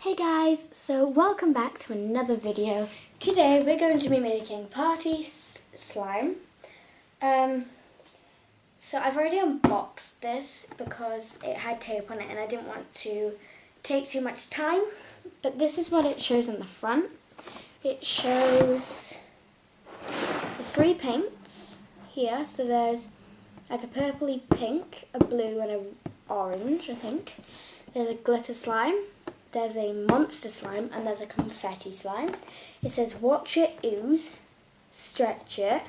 Hey guys, so welcome back to another video. Today we're going to be making party slime. So I've already unboxed this because it had tape on it and I didn't want to take too much time. But this is what it shows on the front. It shows the three paints here. So there's like a purpley pink, a blue and an orange, I think. There's a glitter slime. There's a monster slime and there's a confetti slime. It says watch it ooze, stretch it,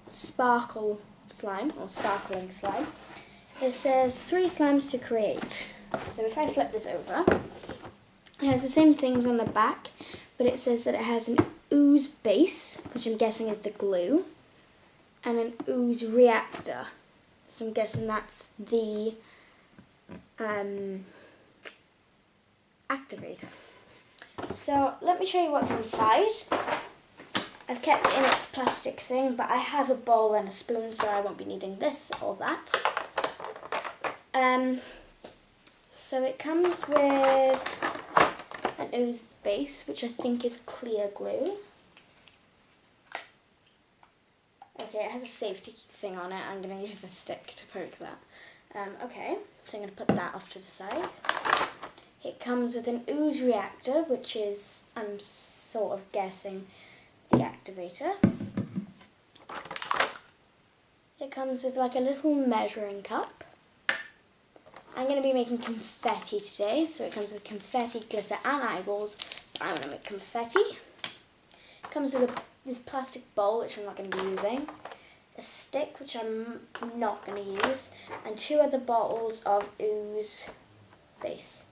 sparkle slime or sparkling slime. It says 3 slimes to create. So if I flip this over, it has the same things on the back, but it says that it has an ooze base, which I'm guessing is the glue, and an ooze reactor. So I'm guessing that's the activator. So let me show you what's inside. I've kept it in its plastic thing, but I have a bowl and a spoon, so I won't be needing this or that. So it comes with an ooze base, which I think is clear glue. Okay, it has a safety thing on it. I'm going to use a stick to poke that. Okay, so I'm going to put that off to the side. It comes with an ooze reactor, which is, I'm sort of guessing, the activator. It comes with like a little measuring cup. I'm going to be making confetti today, so it comes with confetti, glitter and eyeballs. I'm going to make confetti. It comes with this plastic bowl, which I'm not going to be using, a stick, which I'm not going to use, and 2 other bottles of ooze base.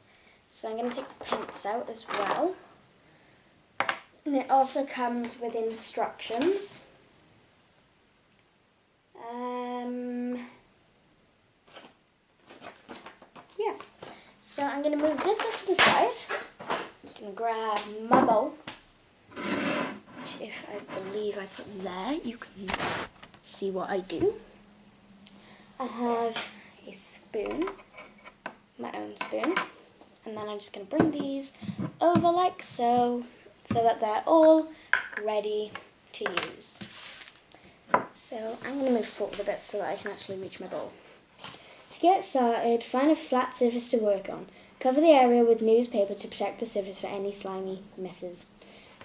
So I'm going to take the paints out as well. And it also comes with instructions. Yeah. So I'm going to move this off to the side. I'm going to grab my bowl, which if I believe I put there, you can see what I do. I have a spoon, my own spoon. And then I'm just going to bring these over like so that they're all ready to use. So I'm going to move forward a bit so that I can actually reach my bowl. To get started, find a flat surface to work on. Cover the area with newspaper to protect the surface for any slimy messes.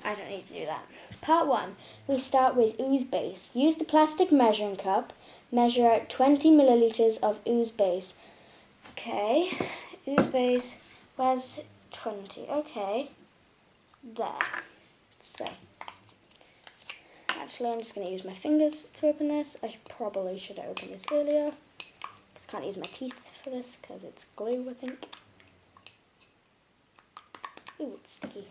I don't need to do that. Part 1. We start with ooze base. Use the plastic measuring cup. Measure out 20 milliliters of ooze base. Okay, ooze base. Where's 20? Okay, there. So, actually I'm just going to use my fingers to open this. I probably should have opened this earlier. Just can't use my teeth for this because it's glue, I think. Ooh, it's sticky.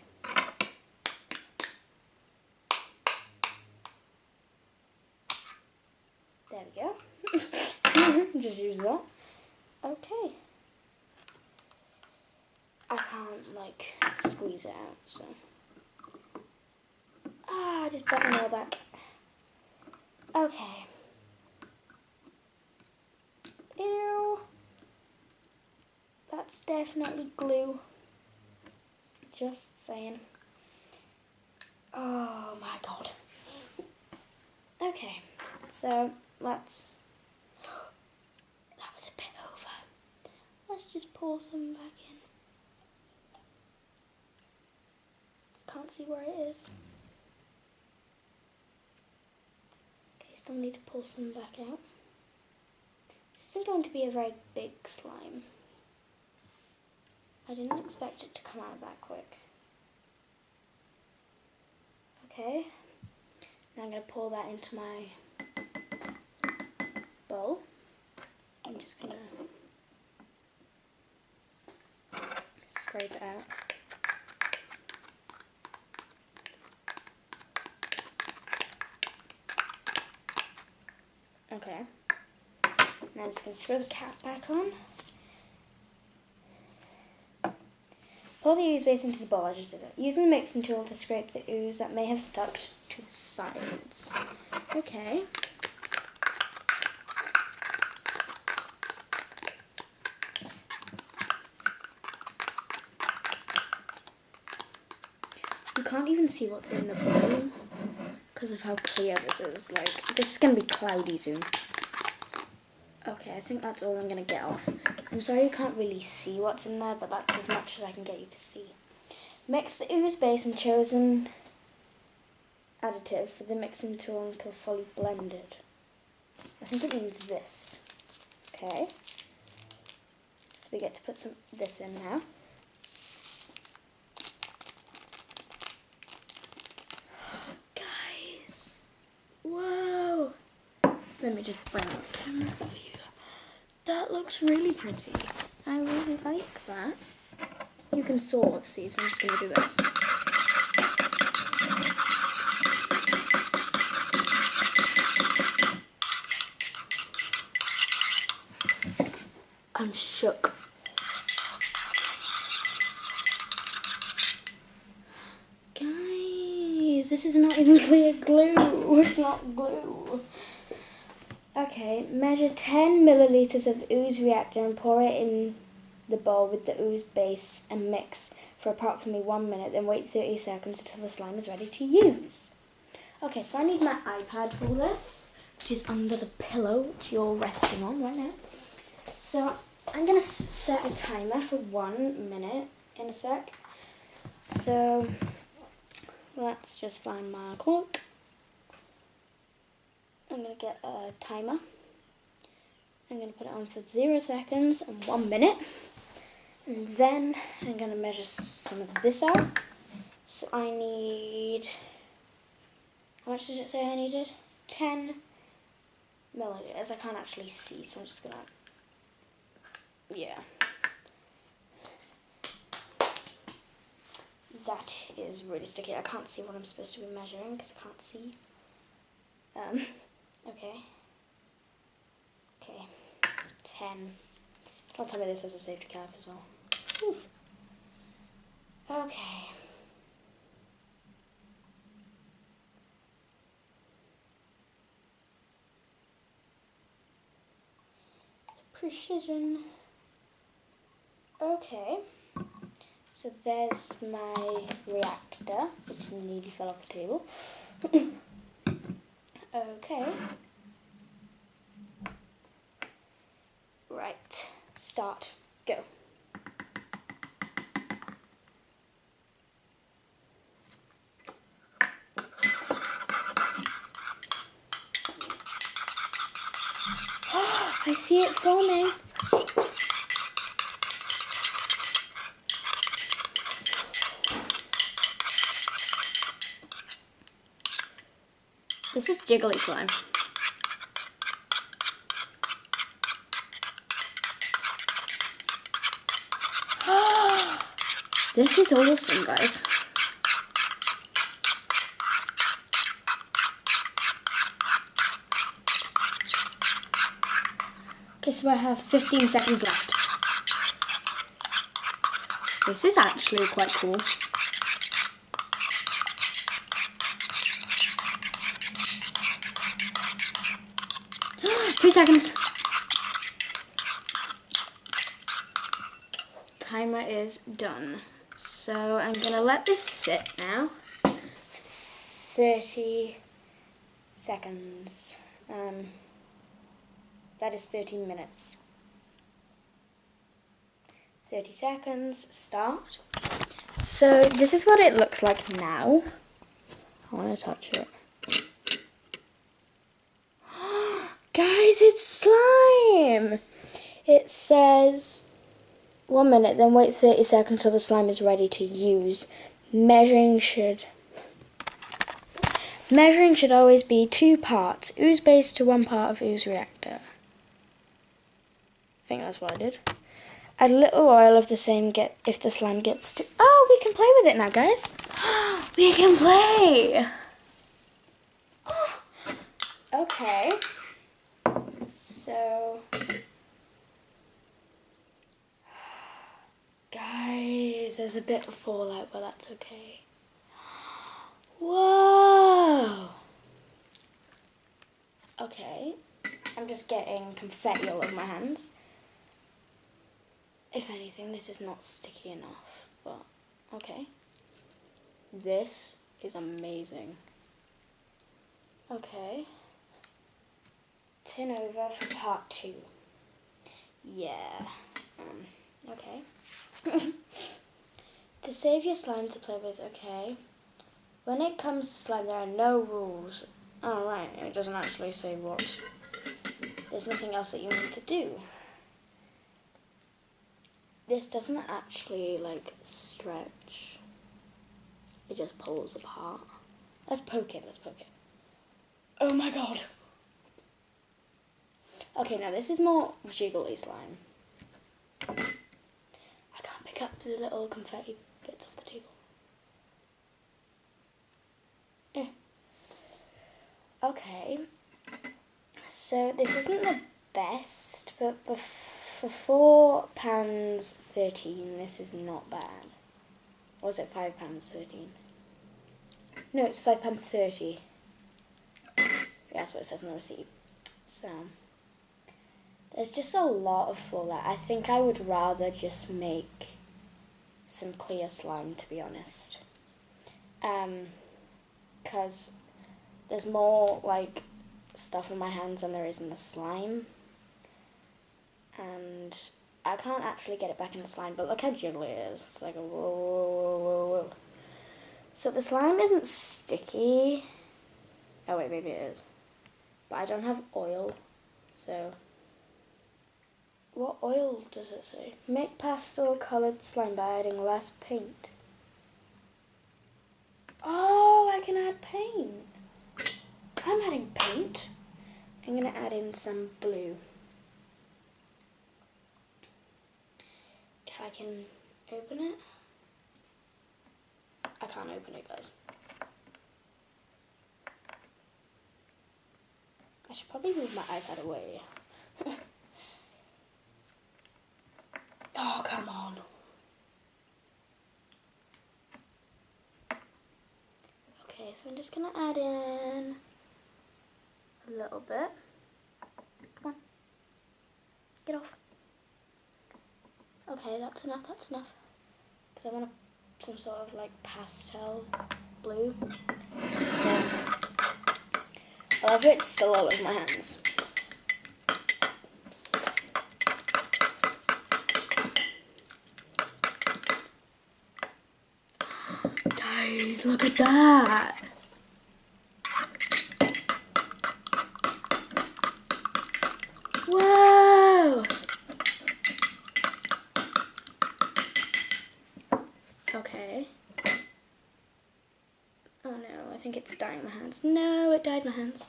There we go. Just use that. Okay. I can't, like, squeeze it out, so. I just put my nail back. Okay. Ew. That's definitely glue. Just saying. Oh my god. Okay, so let's. That was a bit over. Let's just pour some back in. Can't see where it is. Okay, still need to pull some back out. This isn't going to be a very big slime. I didn't expect it to come out that quick. Okay, now I'm going to pour that into my bowl. I'm just going to scrape it out. Okay, now I'm just going to screw the cap back on. Pour the ooze base into the bowl, I just did it. Using the mixing tool to scrape the ooze that may have stuck to the sides. Okay. You can't even see what's in the bowl because of how clear this is. Like, this is going to be cloudy soon. Okay, I think that's all I'm going to get off. I'm sorry you can't really see what's in there, but that's as much as I can get you to see. Mix the ooze base and chosen additive for the mixing tool until fully blended. I think it means this. Okay. So we get to put this in now. Guys! Whoa! Let me just bring up the camera for you. That looks really pretty. I really like that. You can sort of see, so I'm just going to do this. I'm shook. Guys, this is not even clear glue. It's not glue. Okay, measure 10 milliliters of ooze reactor and pour it in the bowl with the ooze base and mix for approximately 1 minute, then wait 30 seconds until the slime is ready to use. Okay, so I need my iPad for this, which is under the pillow which you're resting on right now. So I'm going to set a timer for 1 minute in a sec. So let's just find my clock. I'm going to get a timer. I'm going to put it on for 0 seconds and 1 minute. And then I'm going to measure some of this out. So I need, how much did it say I needed? 10 milliliters. I can't actually see, so I'm just going to, yeah. That is really sticky. I can't see what I'm supposed to be measuring because I can't see. Okay. Okay. 10. Don't tell me this has a safety cap as well. Whew. Okay. The precision. Okay. So there's my reactor, which nearly fell off the table. Okay. Right. Start. Go. I see it forming. This is jiggly slime. This is awesome, guys. Okay, so I have 15 seconds left. This is actually quite cool. 3 seconds. Timer is done. So I'm gonna let this sit now. 30 seconds. That is 30 minutes. 30 seconds, start. So this is what it looks like now. I want to touch it. Guys, it's slime! It says 1 minute, then wait 30 seconds till the slime is ready to use. Measuring should always be 2 parts. Ooze base to 1 part of ooze reactor. I think that's what I did. Add a little oil of the same if the slime gets too... Oh, we can play with it now, guys. We can play. Okay. So... Guys, there's a bit of fallout, but that's okay. Whoa! Okay. I'm just getting confetti all over my hands. If anything, this is not sticky enough, but okay. This is amazing. Okay. Turn over for part 2. Yeah. Okay. To save your slime to play with, okay. When it comes to slime, there are no rules. Oh, right. It doesn't actually say what. There's nothing else that you need to do. This doesn't actually, like, stretch. It just pulls apart. Let's poke it. Oh my god. Okay, now this is more jiggly slime. I can't pick up the little confetti bits off the table. Okay. So this isn't the best, but for £4.13, this is not bad. Or was it £5.13? No, it's £5.30. Yeah, that's what it says on the receipt. So, there's just a lot of fallout. I think I would rather just make some clear slime, to be honest. Because there's more, like, stuff in my hands than there is in the slime. And I can't actually get it back in the slime, but look how jiggly it is. It's like a whoa, whoa, whoa, whoa. So the slime isn't sticky. Oh wait, maybe it is. But I don't have oil, so... What oil does it say? Make pastel coloured slime by adding less paint. Oh, I can add paint. I'm adding paint. I'm going to add in some blue. If I can open it. I can't open it, guys. I should probably move my iPad away. Oh, come on. Okay, so I'm just going to add in a little bit. Come on. Get off. Okay, that's enough. Because I want some sort of like pastel blue. So, I love it, it's still all over my hands. Guys, look at that. Whoa! Okay. Oh no, I think it's dyeing my hands. No, it dyed my hands.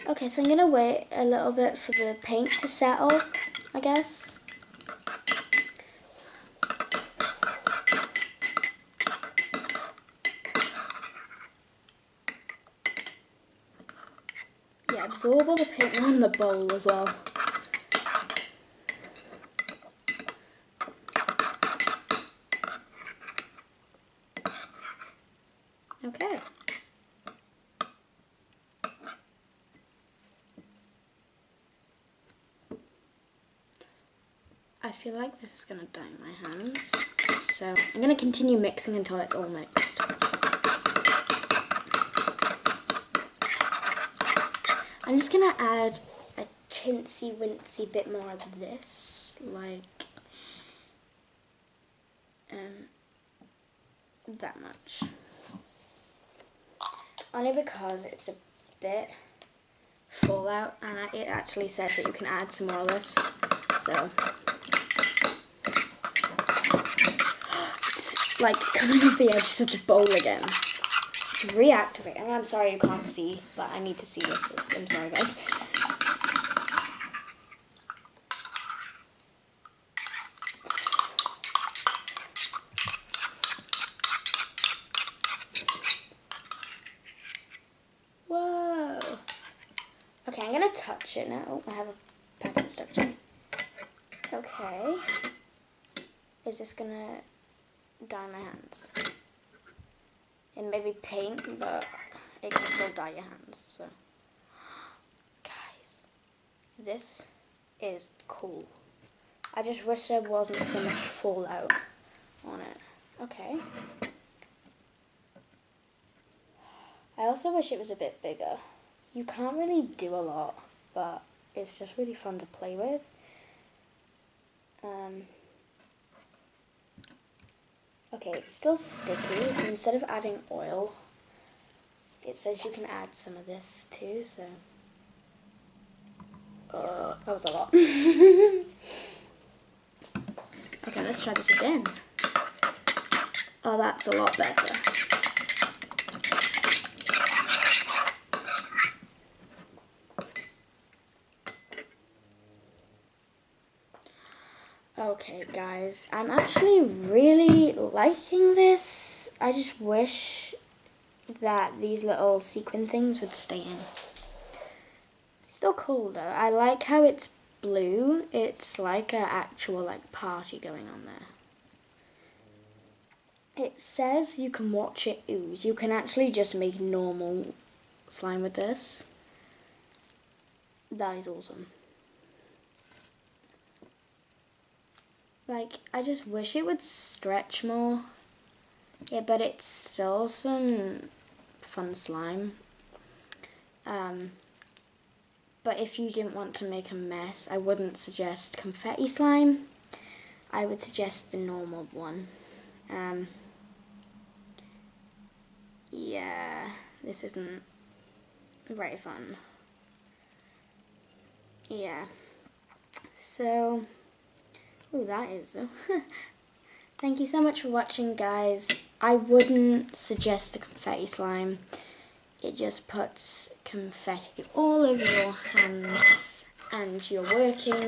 Okay, so I'm going to wait a little bit for the paint to settle, I guess. Yeah, absorb all the paint on the bowl as well. Okay. I feel like this is going to dye my hands, so I'm going to continue mixing until it's all mixed. I'm just going to add a tinsy-wincy bit more of this, like that much. Only because it's a bit fallout, and it actually says that you can add some more of this, so... It's like coming off the edges of the bowl again. It's reactivating. I'm sorry you can't see, but I need to see this. I'm sorry, guys. Whoa. Okay, I'm going to touch it now. Oh, I have a packet stuck to me. Okay. Is this going to dye my hands? And maybe paint, but it can still dye your hands, so. Guys, this is cool. I just wish there wasn't so much fallout on it. Okay. also wish it was a bit bigger. You can't really do a lot, but it's just really fun to play with. Okay, it's still sticky, so instead of adding oil, it says you can add some of this too, so... that was a lot. Okay, let's try this again. Oh, that's a lot better. Okay, guys, I'm actually really liking this. I just wish that these little sequin things would stay in. Still cool though. I like how it's blue. It's like an actual like party going on there. It says you can watch it ooze. You can actually just make normal slime with this. That is awesome. Like, I just wish it would stretch more. Yeah, but it's still some fun slime. But if you didn't want to make a mess, I wouldn't suggest confetti slime. I would suggest the normal one. Yeah, this isn't very fun. Yeah. So, ooh, that is though. Thank you so much for watching, guys. I wouldn't suggest the confetti slime. It just puts confetti all over your hands and your working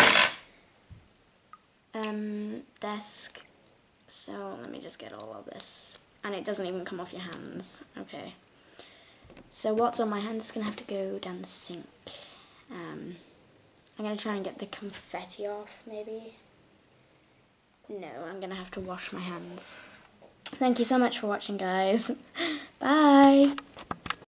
desk. So let me just get all of this. And it doesn't even come off your hands. Okay. So what's on my hands is going to have to go down the sink. I'm going to try and get the confetti off, maybe. No, I'm going to have to wash my hands. Thank you so much for watching, guys. Bye!